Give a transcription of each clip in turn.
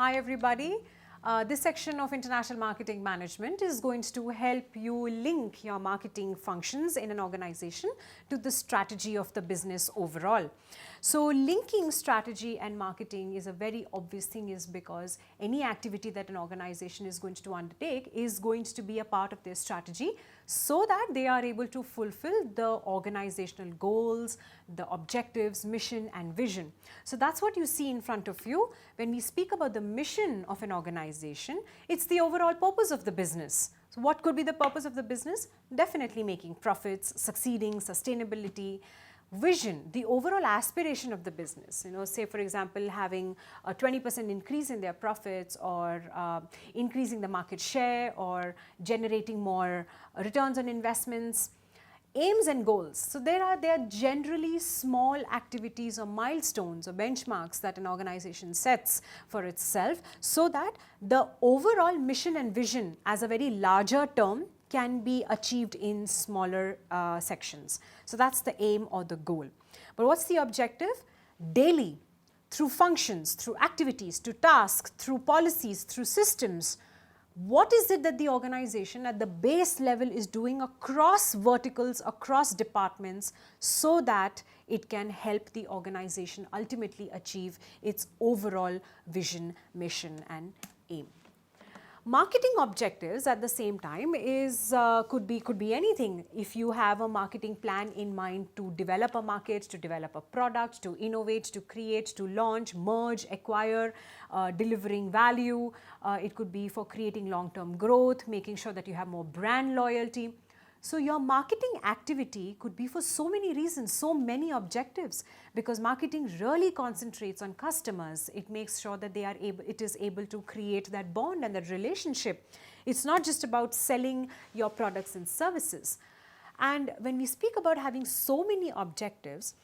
Hi everybody. This section of International Marketing Management is going to help you link your marketing functions in an organization to the strategy of the business overall. So linking strategy and marketing is a very obvious thing, is because any activity that an organization is going to undertake is going to be a part of their strategy, so that they are able to fulfill the organizational goals, the objectives, mission and vision. So that's what you see in front of you. When we speak about the mission of an organization, it's the overall purpose of the business. So what could be the purpose of the business? Definitely making profits, succeeding, sustainability. Vision, the overall aspiration of the business, say for example having a 20% increase in their profits, or increasing the market share, or generating more returns on investments. Aims and goals. So they are generally small activities or milestones or benchmarks that an organization sets for itself, so that the overall mission and vision as a very larger term can be achieved in smaller sections. So that's the aim or the goal. But what's the objective? Daily, through functions, through activities, through tasks, through policies, through systems, what is it that the organization at the base level is doing across verticals, across departments, so that it can help the organization ultimately achieve its overall vision, mission and aim. Marketing objectives at the same time is could be anything. If you have a marketing plan in mind to develop a market, to develop a product, to innovate, to create, to launch, merge, acquire, delivering value. It could be for creating long-term growth, making sure that you have more brand loyalty. So your marketing activity could be for so many reasons, so many objectives, because marketing really concentrates on customers. It makes sure that it is able to create that bond and that relationship. It's not just about selling your products and services. And when we speak about having so many objectives,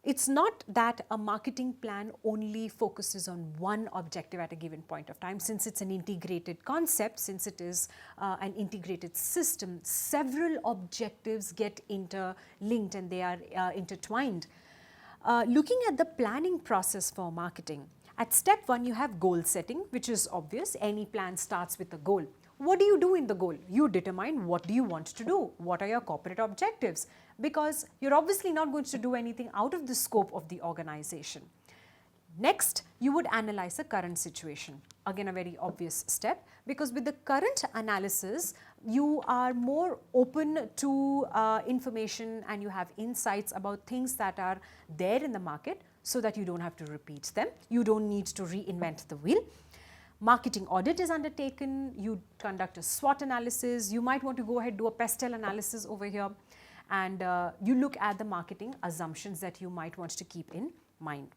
it's not that a marketing plan only focuses on one objective at a given point of time. Since it's an integrated concept, since it is an integrated system, several objectives get interlinked and they are intertwined. Looking at the planning process for marketing, at step 1 you have goal setting, which is obvious. Any plan starts with a goal. What do you do in the goal? You determine what do you want to do, what are your corporate objectives, because you're obviously not going to do anything out of the scope of the organization. Next, you would analyze the current situation. Again, a very obvious step, because with the current analysis, you are more open to information and you have insights about things that are there in the market, so that you don't have to repeat them. You don't need to reinvent the wheel. Marketing audit is undertaken, you conduct a SWOT analysis, you might want to go ahead do a PESTEL analysis over here, and you look at the marketing assumptions that you might want to keep in mind.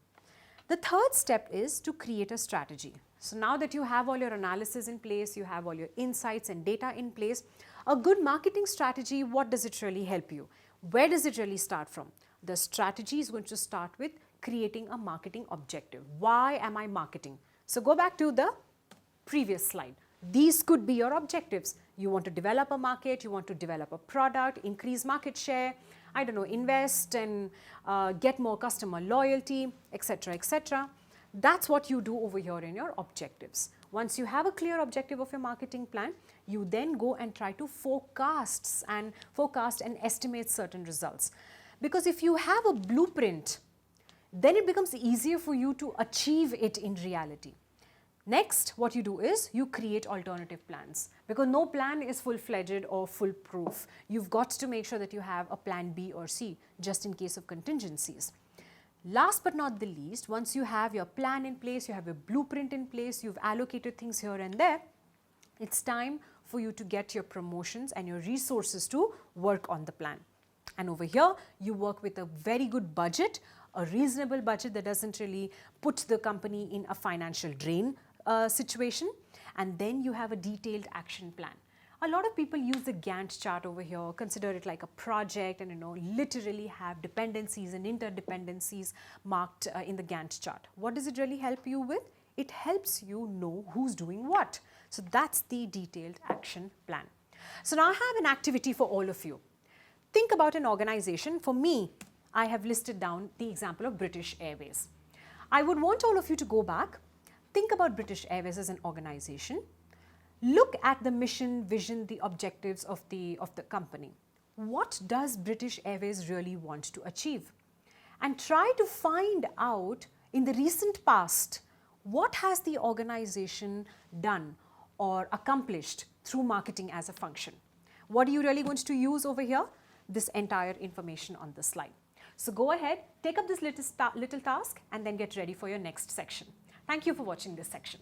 The third step is to create a strategy. So now that you have all your analysis in place, you have all your insights and data in place, a good marketing strategy, what does it really help you? Where does it really start from? The strategy is going to start with creating a marketing objective. Why am I marketing? So go back to the previous slide. These could be your objectives. You want to develop a market, you want to develop a product, increase market share, I don't know, invest and get more customer loyalty, etc., etc. That's what you do over here in your objectives. Once you have a clear objective of your marketing plan, you then go and try to forecast and estimate certain results. Because if you have a blueprint, then it becomes easier for you to achieve it in reality. Next, what you do is you create alternative plans, because no plan is full-fledged or foolproof. You've got to make sure that you have a plan B or C just in case of contingencies. Last but not the least, once you have your plan in place, you have your blueprint in place, you've allocated things here and there, it's time for you to get your promotions and your resources to work on the plan. And over here, you work with a very good budget, a reasonable budget that doesn't really put the company in a financial drain situation, and then you have a detailed action plan. A lot of people use the Gantt chart over here, consider it like a project, and literally have dependencies and interdependencies marked in the Gantt chart. What does it really help you with? It helps you know who's doing what. So that's the detailed action plan. So now I have an activity for all of you. Think about an organization. For me, I have listed down the example of British Airways. I would want all of you to go back, think about British Airways as an organization. Look at the mission, vision, the objectives of the company. What does British Airways really want to achieve? And try to find out in the recent past, what has the organization done or accomplished through marketing as a function? What are you really going to use over here? This entire information on the slide. So go ahead, take up this little task and then get ready for your next section. Thank you for watching this section.